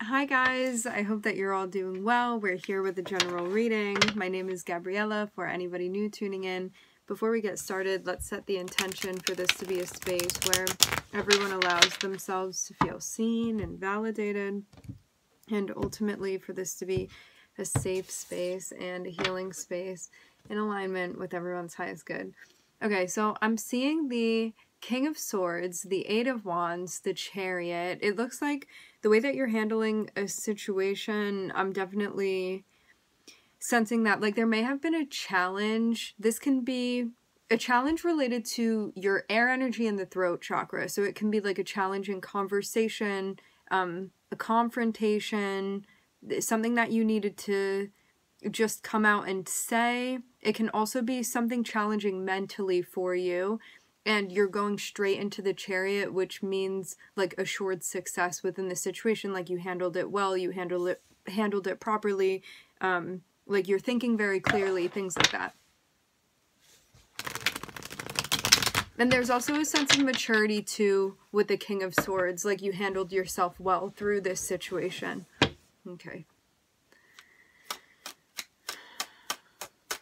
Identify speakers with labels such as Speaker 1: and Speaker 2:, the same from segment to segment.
Speaker 1: Hi guys, I hope that you're all doing well. We're here with a general reading. My name is Gabriella for anybody new tuning in. Before we get started, let's set the intention for this to be a space where everyone allows themselves to feel seen and validated, and ultimately for this to be a safe space and a healing space in alignment with everyone's highest good. Okay, so I'm seeing the King of Swords, the Eight of Wands, the Chariot. It looks like the way that you're handling a situation, I'm definitely sensing that like there may have been a challenge. This can be a challenge related to your air energy and the throat chakra. So it can be like a challenging conversation, a confrontation, something that you needed to just come out and say. It can also be something challenging mentally for you, and you're going straight into the Chariot, which means like assured success within the situation. Like you handled it well, you handled it properly, like you're thinking very clearly, things like that. And there's also a sense of maturity too with the King of Swords, like you handled yourself well through this situation. Okay.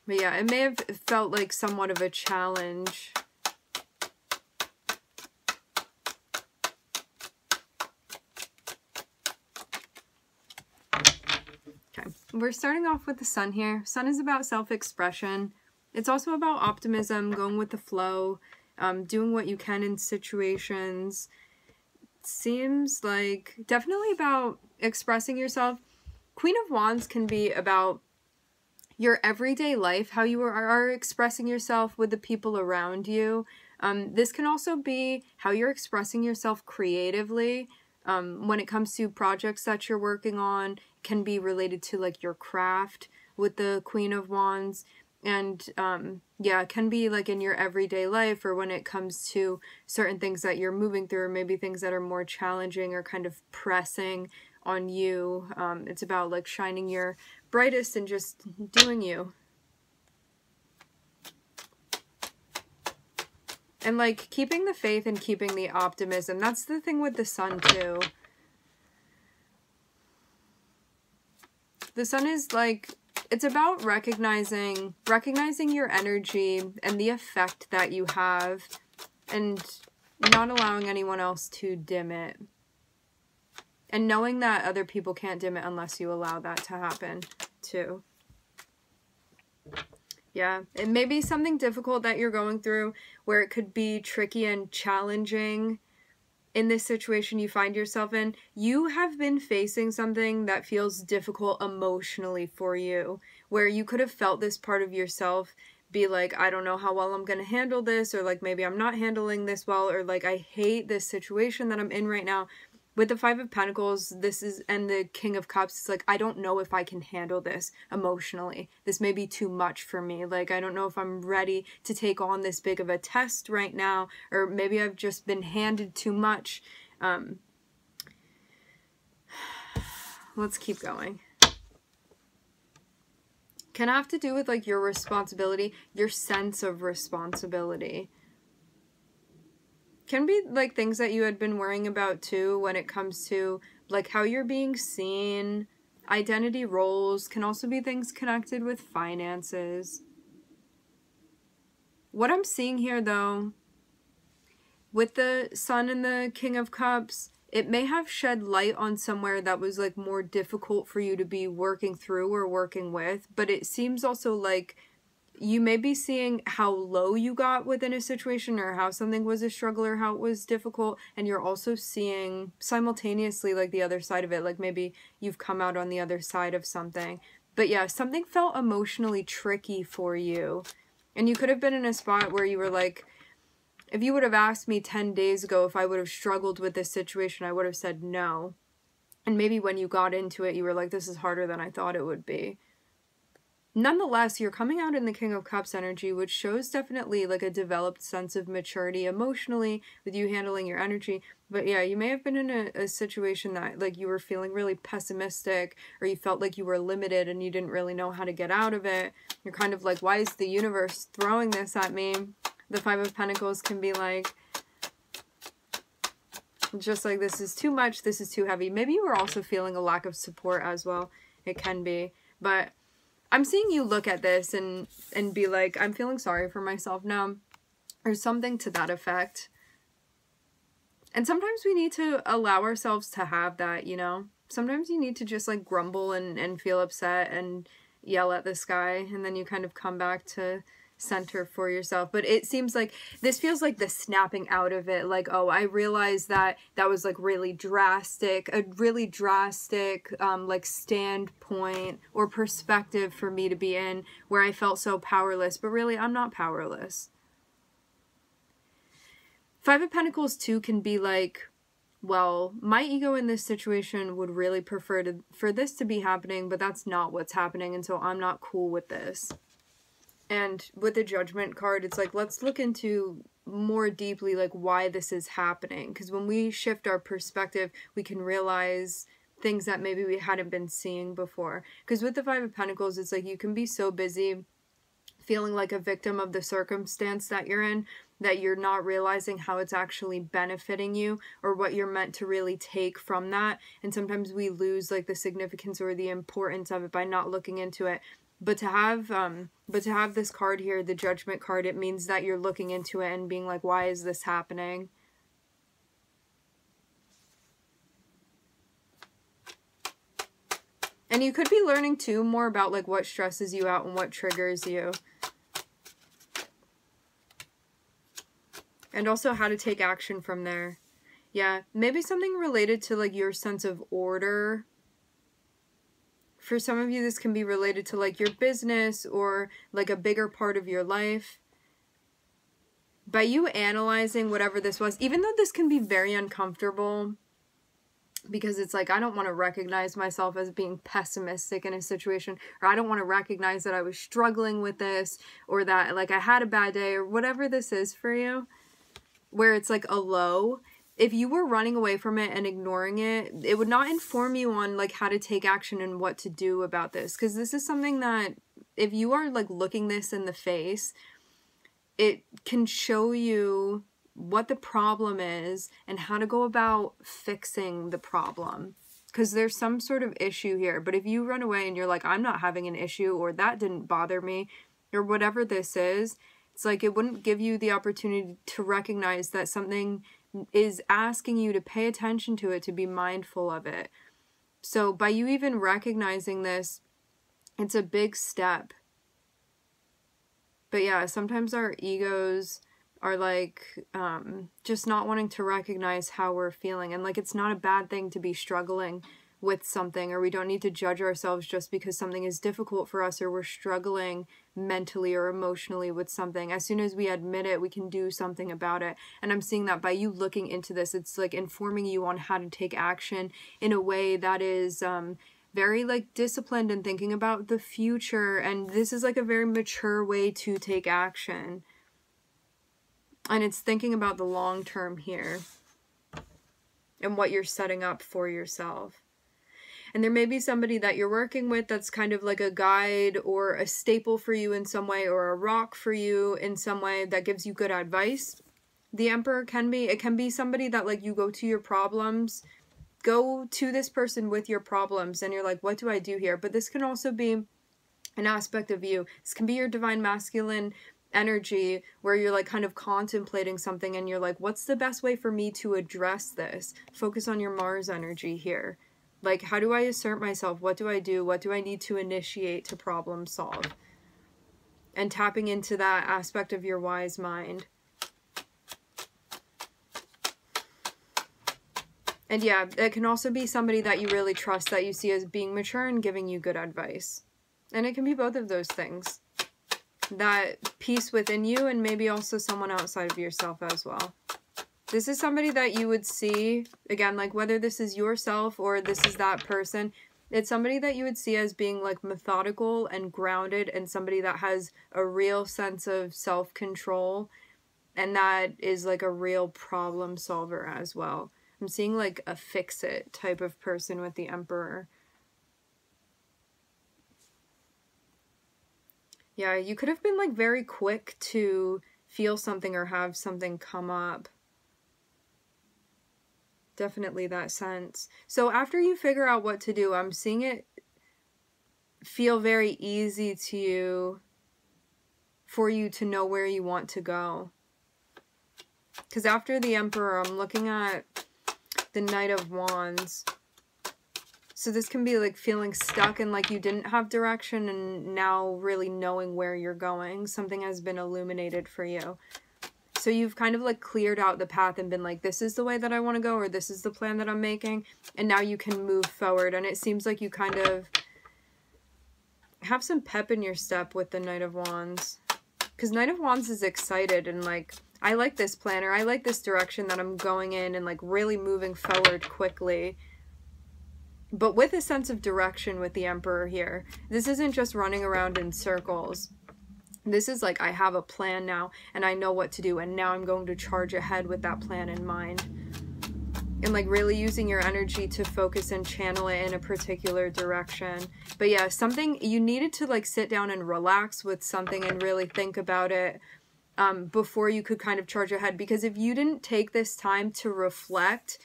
Speaker 1: But yeah, it may have felt like somewhat of a challenge. Okay, we're starting off with the Sun here. Sun is about self-expression. It's also about optimism, going with the flow, doing what you can in situations. Seems like definitely about expressing yourself. Queen of Wands can be about your everyday life, how you are expressing yourself with the people around you. This can also be how you're expressing yourself creatively. When it comes to projects that you're working on, it can be related to like your craft with the Queen of Wands. And yeah, it can be like in your everyday life, or when it comes to certain things that you're moving through, or maybe things that are more challenging or kind of pressing on you. It's about like shining your brightest and just doing you. And like keeping the faith and keeping the optimism. That's the thing with the Sun too. The Sun is like, it's about recognizing your energy and the effect that you have, and not allowing anyone else to dim it. And knowing that other people can't dim it unless you allow that to happen too. Yeah, it may be something difficult that you're going through, where it could be tricky and challenging in this situation you find yourself in. You have been facing something that feels difficult emotionally for you, where you could have felt this part of yourself be like, I don't know how well I'm going to handle this, or like maybe I'm not handling this well, or like I hate this situation that I'm in right now. With the Five of Pentacles, this is, and the King of Cups, it's like, I don't know if I can handle this emotionally. This may be too much for me. Like, I don't know if I'm ready to take on this big of a test right now, or maybe I've just been handed too much. Let's keep going. Can have to do with like your responsibility, your sense of responsibility. Can be like things that you had been worrying about too, when it comes to like how you're being seen. Identity roles can also be things connected with finances. What I'm seeing here though, with the Sun and the King of Cups, it may have shed light on somewhere that was like more difficult for you to be working through or working with. But it seems also like you may be seeing how low you got within a situation, or how something was a struggle, or how it was difficult, and you're also seeing simultaneously like the other side of it, like maybe you've come out on the other side of something. But yeah, something felt emotionally tricky for you, and you could have been in a spot where you were like, if you would have asked me 10 days ago if I would have struggled with this situation, I would have said no. And maybe when you got into it, you were like, this is harder than I thought it would be. Nonetheless, you're coming out in the King of Cups energy, which shows definitely like a developed sense of maturity emotionally with you handling your energy. But yeah, you may have been in a situation that like you were feeling really pessimistic, or you felt like you were limited and you didn't really know how to get out of it. You're kind of like, why is the universe throwing this at me? The Five of Pentacles can be like, Just like, this is too much, this is too heavy. Maybe you were also feeling a lack of support as well. It can be. But I'm seeing you look at this and be like, I'm feeling sorry for myself now. Or something to that effect. And sometimes we need to allow ourselves to have that, you know? Sometimes you need to just like grumble and feel upset and yell at the sky. And then you kind of come back to center for yourself. But it seems like this feels like the snapping out of it. Like, oh, I realized that that was like really drastic, a really drastic like standpoint or perspective for me to be in, where I felt so powerless. But really, I'm not powerless. Five of Pentacles too can be like, well, my ego in this situation would really prefer for this to be happening, but that's not what's happening, and so I'm not cool with this. And with the Judgment card, it's like, let's look into more deeply like why this is happening, because when we shift our perspective, we can realize things that maybe we hadn't been seeing before. Because with the Five of Pentacles, it's like you can be so busy feeling like a victim of the circumstance that you're in, that you're not realizing how it's actually benefiting you or what you're meant to really take from that. And sometimes we lose like the significance or the importance of it by not looking into it. But to have this card here, the Judgment card, it means that you're looking into it and being like, why is this happening? And you could be learning too more about like what stresses you out and what triggers you. And also how to take action from there. Yeah, maybe something related to like your sense of order. For some of you, this can be related to like your business or like a bigger part of your life. By you analyzing whatever this was, even though this can be very uncomfortable, because it's like, I don't want to recognize myself as being pessimistic in a situation, or I don't want to recognize that I was struggling with this, or that like I had a bad day, or whatever this is for you, where it's like a low. If you were running away from it and ignoring it, it would not inform you on like how to take action and what to do about this. Because this is something that if you are like looking this in the face, it can show you what the problem is and how to go about fixing the problem. Because there's some sort of issue here. But if you run away and you're like, I'm not having an issue, or that didn't bother me, or whatever this is, it's like it wouldn't give you the opportunity to recognize that something is asking you to pay attention to it, to be mindful of it. So by you even recognizing this, it's a big step. But yeah, sometimes our egos are like just not wanting to recognize how we're feeling. And like, it's not a bad thing to be struggling with something, or we don't need to judge ourselves just because something is difficult for us or we're struggling mentally or emotionally with something. As soon as we admit it, we can do something about it. And I'm seeing that by you looking into this, it's like informing you on how to take action in a way that is very like disciplined and thinking about the future. And this is like a very mature way to take action. And it's thinking about the long term here and what you're setting up for yourself. And there may be somebody that you're working with that's kind of like a guide or a staple for you in some way, or a rock for you in some way that gives you good advice. The Emperor can be, it can be somebody that like you go to your problems, go to this person with your problems and you're like, what do I do here? But this can also be an aspect of you. This can be your divine masculine energy where you're like kind of contemplating something and you're like, what's the best way for me to address this? Focus on your Mars energy here. Like, how do I assert myself? What do I do? What do I need to initiate to problem solve? And tapping into that aspect of your wise mind. And yeah, it can also be somebody that you really trust, that you see as being mature and giving you good advice. And it can be both of those things. That peace within you and maybe also someone outside of yourself as well. This is somebody that you would see, again, like whether this is yourself or this is that person, it's somebody that you would see as being like methodical and grounded, and somebody that has a real sense of self-control, and that is like a real problem solver as well. I'm seeing like a fix-it type of person with the Emperor. Yeah, you could have been like very quick to feel something or have something come up. definitely that sense. So after you figure out what to do, I'm seeing it feel very easy to you, for you to know where you want to go. Because after the Emperor, I'm looking at the Knight of Wands. So this can be like feeling stuck and like you didn't have direction, and now really knowing where you're going. Something has been illuminated for you. So you've kind of like cleared out the path and been like, this is the way that I want to go, or this is the plan that I'm making. And now you can move forward. And it seems like you kind of have some pep in your step with the Knight of Wands. Because Knight of Wands is excited and like, I like this plan, or I like this direction that I'm going in, and like really moving forward quickly. But with a sense of direction with the Emperor here. This isn't just running around in circles. This is like, I have a plan now, and I know what to do, and now I'm going to charge ahead with that plan in mind. And like really using your energy to focus and channel it in a particular direction. But yeah, something, you needed to like sit down and relax with something and really think about it before you could kind of charge ahead. Because if you didn't take this time to reflect,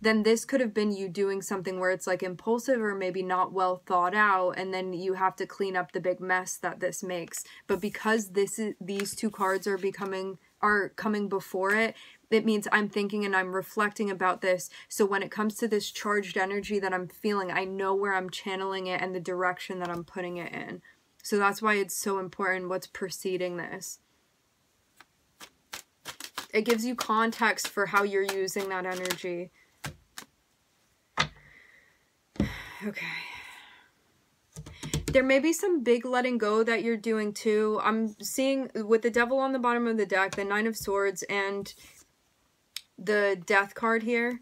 Speaker 1: then this could have been you doing something where it's like impulsive or maybe not well thought out, and then you have to clean up the big mess that this makes. But because these two cards are coming before it, it means I'm thinking and I'm reflecting about this. So when it comes to this charged energy that I'm feeling, I know where I'm channeling it and the direction that I'm putting it in. So that's why it's so important what's preceding this. It gives you context for how you're using that energy. Okay. There may be some big letting go that you're doing too. I'm seeing with the Devil on the bottom of the deck, the Nine of Swords, and the Death card here.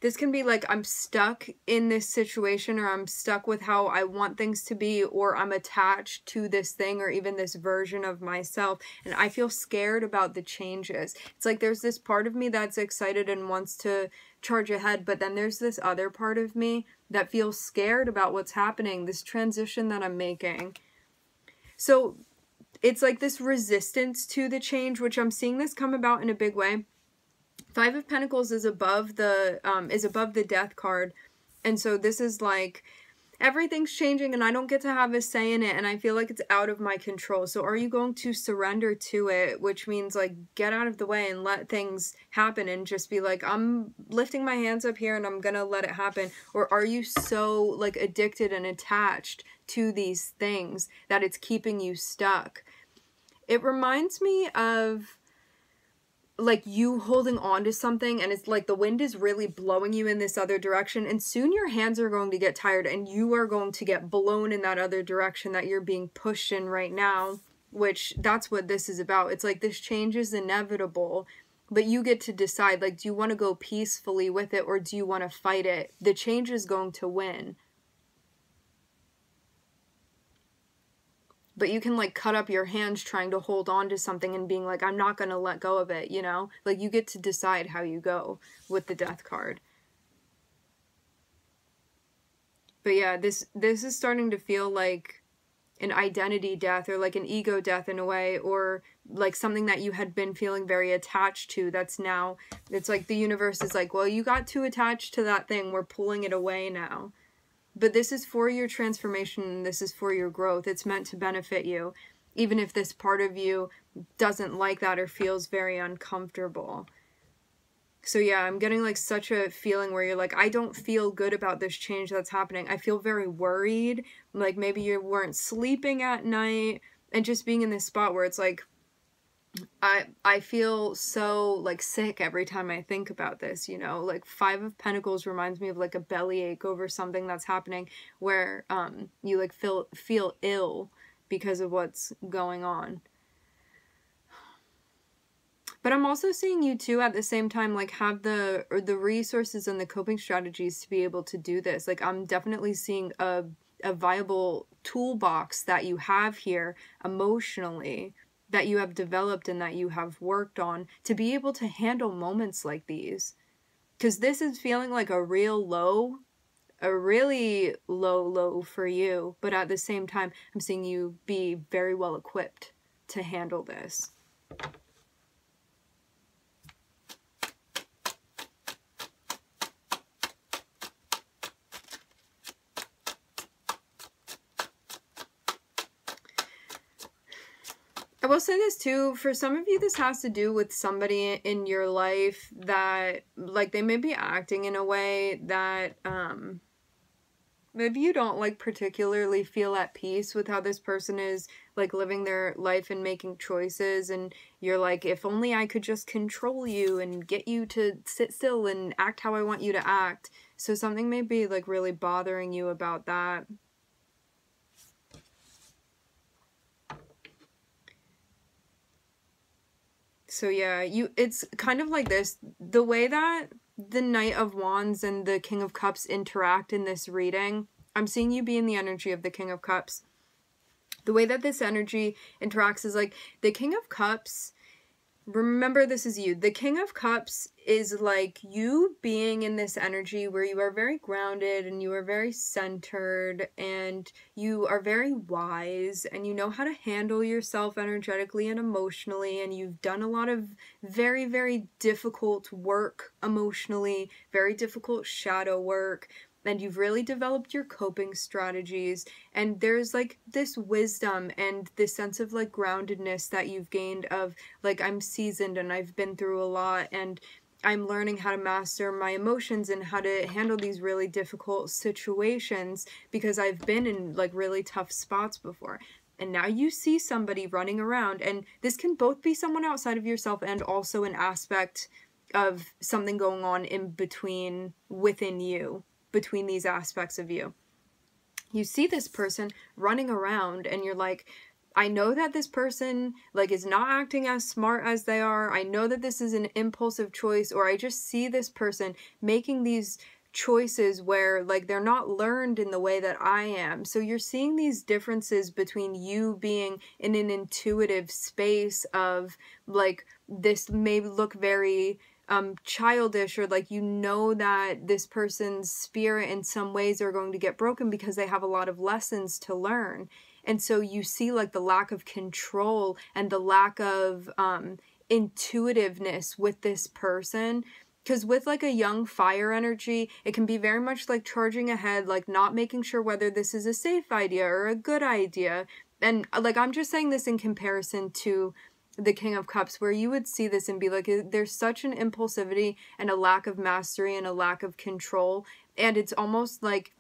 Speaker 1: This can be like, I'm stuck in this situation, or I'm stuck with how I want things to be, or I'm attached to this thing or even this version of myself, and I feel scared about the changes. It's like there's this part of me that's excited and wants to charge ahead, but then there's this other part of me that feels scared about what's happening, this transition that I'm making. So it's like this resistance to the change, which I'm seeing this come about in a big way. Five of Pentacles is above the Death card, and so this is like everything's changing and I don't get to have a say in it, and I feel like it's out of my control. So are you going to surrender to it, which means like get out of the way and let things happen and just be like, I'm lifting my hands up here and I'm gonna let it happen? Or are you so like addicted and attached to these things that it's keeping you stuck? It reminds me of like you holding on to something, and it's like the wind is really blowing you in this other direction, and soon your hands are going to get tired and you are going to get blown in that other direction that you're being pushed in right now, which that's what this is about. It's like this change is inevitable, but you get to decide, like, do you want to go peacefully with it, or do you want to fight it? The change is going to win. But you can like cut up your hands trying to hold on to something and being like, I'm not going to let go of it, you know? Like you get to decide how you go with the Death card. But yeah, this is starting to feel like an identity death, or like an ego death in a way, or like something that you had been feeling very attached to that's now, it's like the universe is like, well, you got too attached to that thing, we're pulling it away now. But this is for your transformation, and this is for your growth. It's meant to benefit you, even if this part of you doesn't like that or feels very uncomfortable. So yeah, I'm getting like such a feeling where you're like, I don't feel good about this change that's happening. I feel very worried. Like maybe you weren't sleeping at night, and just being in this spot where it's like, I feel so like sick every time I think about this, you know? Like Five of Pentacles reminds me of like a bellyache over something that's happening, where you like feel ill because of what's going on. But I'm also seeing you too at the same time like have the resources and the coping strategies to be able to do this. Like I'm definitely seeing a viable toolbox that you have here emotionally, that you have developed and that you have worked on to be able to handle moments like these. Because this is feeling like a real low, a really low for you. But at the same time, I'm seeing you be very well equipped to handle this. will say this too, for some of you, this has to do with somebody in your life that, like, they may be acting in a way that, maybe you don't, like, particularly feel at peace with how this person is, like, living their life and making choices, and you're like, if only I could just control you and get you to sit still and act how I want you to act. So something may be, like, really bothering you about that. So yeah, it's kind of like this. The way that the Knight of Wands and the King of Cups interact in this reading, I'm seeing you be in the energy of the King of Cups. The way that this energy interacts is like the King of Cups. Remember, this is you. The King of Cups is like you being in this energy where you are very grounded and you are very centered and you are very wise and you know how to handle yourself energetically and emotionally, and you've done a lot of very, very difficult work emotionally, very difficult shadow work, and you've really developed your coping strategies, and there's like this wisdom and this sense of like groundedness that you've gained of like, I'm seasoned and I've been through a lot and I'm learning how to master my emotions and how to handle these really difficult situations because I've been in like really tough spots before. And now you see somebody running around, and this can both be someone outside of yourself and also an aspect of something going on in between within you, between these aspects of you. You see this person running around and you're like, I know that this person like is not acting as smart as they are. I know that this is an impulsive choice, or I just see this person making these choices where like they're not learned in the way that I am. So you're seeing these differences between you being in an intuitive space of like, this may look very childish, or like you know that this person's spirit in some ways are going to get broken because they have a lot of lessons to learn. And so you see like the lack of control and the lack of intuitiveness with this person. Because with like a young fire energy, it can be very much like charging ahead, like not making sure whether this is a safe idea or a good idea. And like, I'm just saying this in comparison to the King of Cups, where you would see this and be like, there's such an impulsivity and a lack of mastery and a lack of control. And it's almost like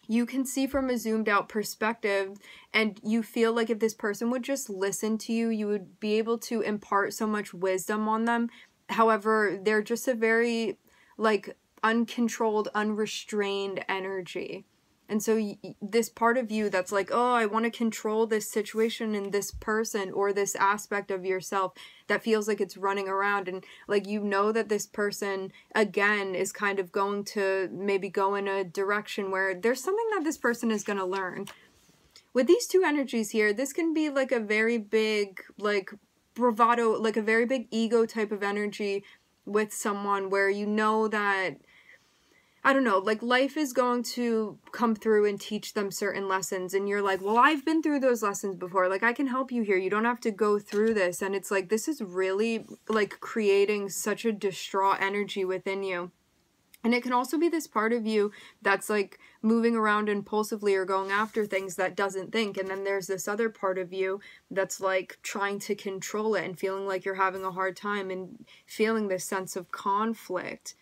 Speaker 1: you can see from a zoomed out perspective, and you feel like if this person would just listen to you, you would be able to impart so much wisdom on them. However, they're just a very like uncontrolled, unrestrained energy. And so this part of you that's like, oh, I want to control this situation and this person or this aspect of yourself, that feels like it's running around, and like you know that this person again is kind of going to maybe go in a direction where there's something that this person is going to learn. With these two energies here, this can be like a very big like bravado, like a very big ego type of energy with someone where you know that, I don't know, like life is going to come through and teach them certain lessons, and you're like, well, I've been through those lessons before, like I can help you here, you don't have to go through this. And it's like, this is really like creating such a distraught energy within you. And it can also be this part of you that's like moving around impulsively or going after things that doesn't think. And then there's this other part of you that's like trying to control it and feeling like you're having a hard time and feeling this sense of conflict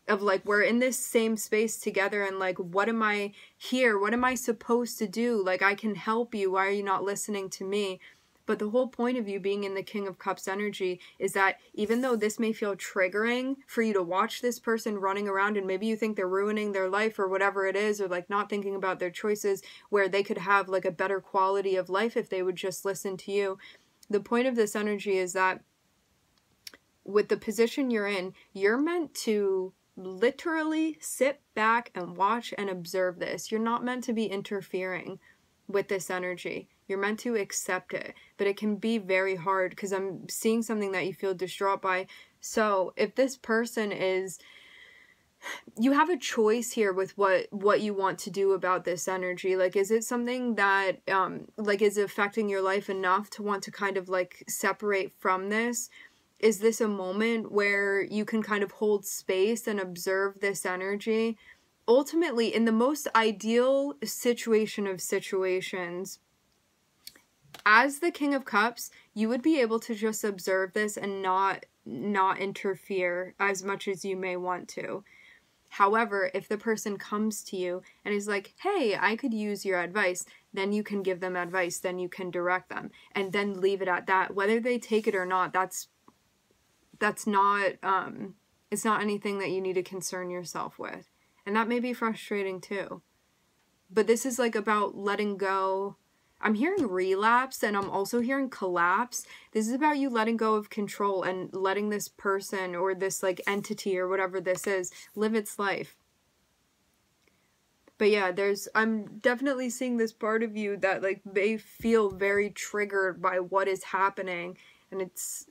Speaker 1: of like, we're in this same space together, and like, what am I here? What am I supposed to do? Like, I can help you. Why are you not listening to me? But the whole point of you being in the King of Cups energy is that even though this may feel triggering for you to watch this person running around, and maybe you think they're ruining their life or whatever it is, or like not thinking about their choices where they could have like a better quality of life if they would just listen to you. The point of this energy is that with the position you're in, you're meant to literally sit back and watch and observe this. You're not meant to be interfering with this energy. You're meant to accept it, but it can be very hard because I'm seeing something that you feel distraught by. So if this person is, you have a choice here with what you want to do about this energy. Like, is it something that like is affecting your life enough to want to kind of like separate from this? Is this a moment where you can kind of hold space and observe this energy? Ultimately, in the most ideal situation of situations, as the King of Cups, you would be able to just observe this and not interfere as much as you may want to. However, if the person comes to you and is like, hey, I could use your advice, then you can give them advice, then you can direct them, and then leave it at that. Whether they take it or not, that's not, it's not anything that you need to concern yourself with. And that may be frustrating too. But this is like about letting go. I'm hearing relapse, and I'm also hearing collapse. This is about you letting go of control and letting this person or this like entity or whatever this is live its life. But yeah, I'm definitely seeing this part of you that like may feel very triggered by what is happening, and it's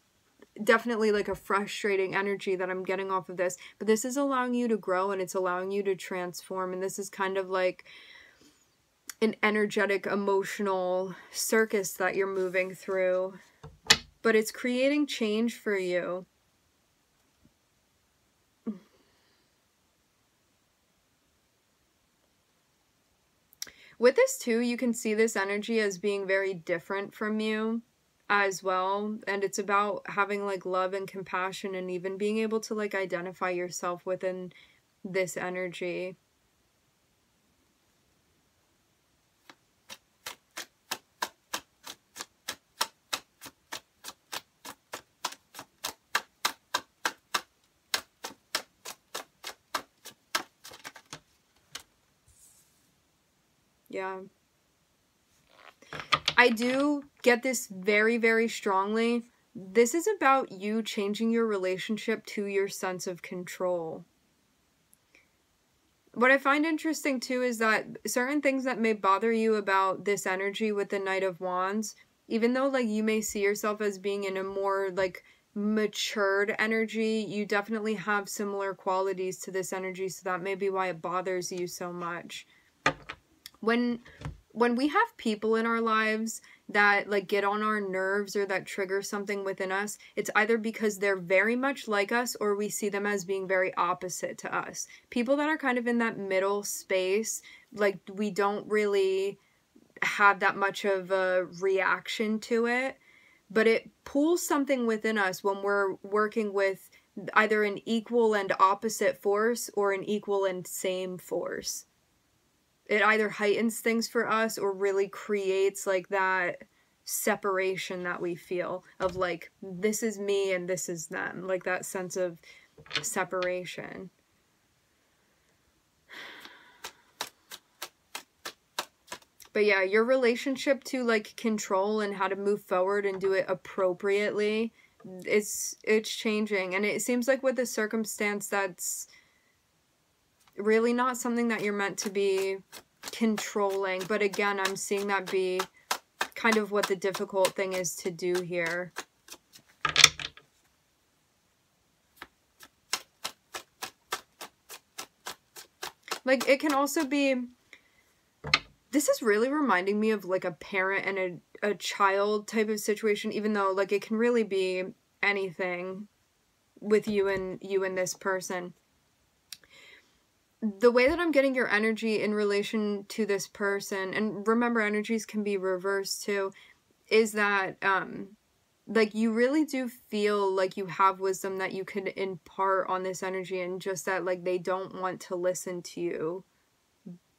Speaker 1: definitely like a frustrating energy that I'm getting off of this. But this is allowing you to grow, and it's allowing you to transform, and this is kind of like an energetic, emotional circus that you're moving through, but it's creating change for you. With this too, you can see this energy as being very different from you as well, and it's about having like love and compassion, and even being able to like identify yourself within this energy. Yeah. I do get this very, very strongly. This is about you changing your relationship to your sense of control. What I find interesting too is that certain things that may bother you about this energy with the Knight of Wands, even though like you may see yourself as being in a more like matured energy, you definitely have similar qualities to this energy, so that may be why it bothers you so much. When we have people in our lives that like get on our nerves or that trigger something within us, it's either because they're very much like us or we see them as being very opposite to us. People that are kind of in that middle space, like we don't really have that much of a reaction to it, but it pulls something within us when we're working with either an equal and opposite force or an equal and same force. It either heightens things for us or really creates like that separation that we feel of like, this is me and this is them. Like that sense of separation. But yeah, your relationship to like control and how to move forward and do it appropriately, it's changing. And it seems like with the circumstance that's really not something that you're meant to be controlling. But again, I'm seeing that be kind of what the difficult thing is to do here. Like it can also be, this is really reminding me of like a parent and a child type of situation, even though like it can really be anything with you and this person. The way that I'm getting your energy in relation to this person, and remember energies can be reversed too, is that like you really do feel like you have wisdom that you could impart on this energy, and just that like they don't want to listen to you.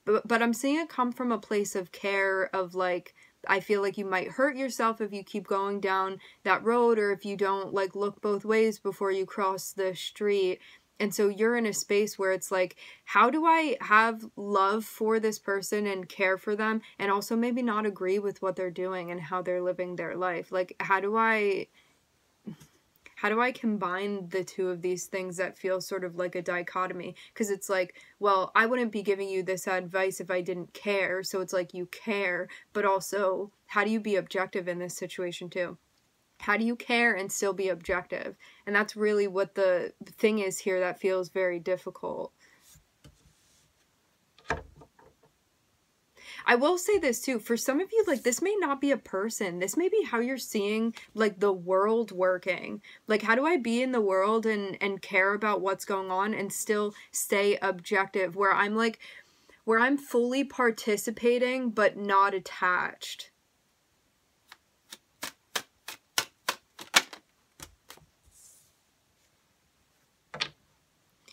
Speaker 1: But I'm seeing it come from a place of care, of like, I feel like you might hurt yourself if you keep going down that road, or if you don't like look both ways before you cross the street. And so you're in a space where it's like, how do I have love for this person and care for them, and also maybe not agree with what they're doing and how they're living their life? Like, how do I combine the two of these things that feel sort of like a dichotomy? Because it's like, well, I wouldn't be giving you this advice if I didn't care. So it's like you care, but also how do you be objective in this situation too? How do you care and still be objective? And that's really what the thing is here that feels very difficult. I will say this too, for some of you, like this may not be a person. This may be how you're seeing like the world working. Like, how do I be in the world and care about what's going on and still stay objective, where I'm fully participating but not attached?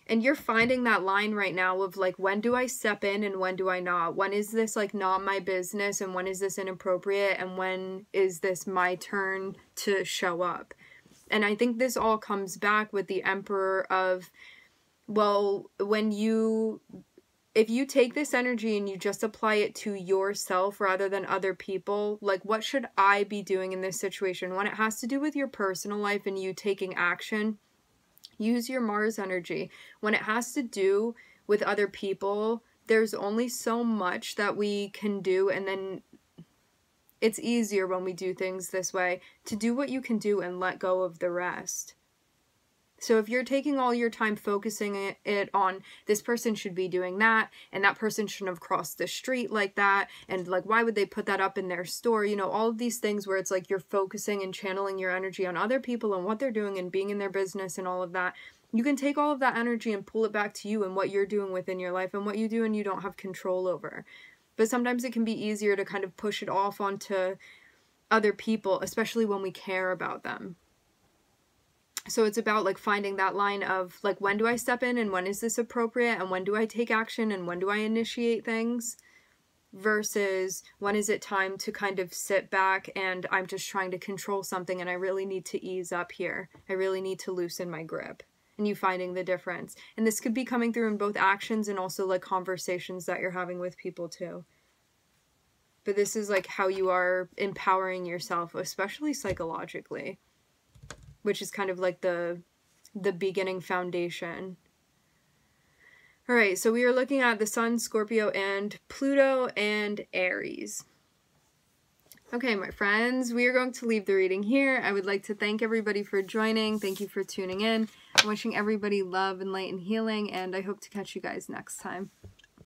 Speaker 1: And you're finding that line right now of like, when do I step in and when do I not? When is this like not my business and when is this inappropriate and when is this my turn to show up? And I think this all comes back with the Emperor of, well, if you take this energy and you just apply it to yourself rather than other people, like, what should I be doing in this situation? When it has to do with your personal life and you taking action, use your Mars energy. When it has to do with other people, there's only so much that we can do, and then it's easier when we do things this way to do what you can do and let go of the rest. So if you're taking all your time focusing it on this person should be doing that, and that person shouldn't have crossed the street like that, and like, why would they put that up in their store? You know, all of these things where it's like you're focusing and channeling your energy on other people and what they're doing and being in their business and all of that. You can take all of that energy and pull it back to you and what you're doing within your life and what you do and you don't have control over. But sometimes it can be easier to kind of push it off onto other people, especially when we care about them. So it's about like finding that line of like, when do I step in and when is this appropriate and when do I take action and when do I initiate things, versus when is it time to kind of sit back and I'm just trying to control something and I really need to ease up here. I really need to loosen my grip. And you finding the difference. And this could be coming through in both actions and also like conversations that you're having with people too. But this is like how you are empowering yourself, especially psychologically, which is kind of like the beginning foundation. All right, so we are looking at the Sun, Scorpio, and Pluto, and Aries. Okay, my friends, we are going to leave the reading here. I would like to thank everybody for joining. Thank you for tuning in. I'm wishing everybody love and light and healing, and I hope to catch you guys next time.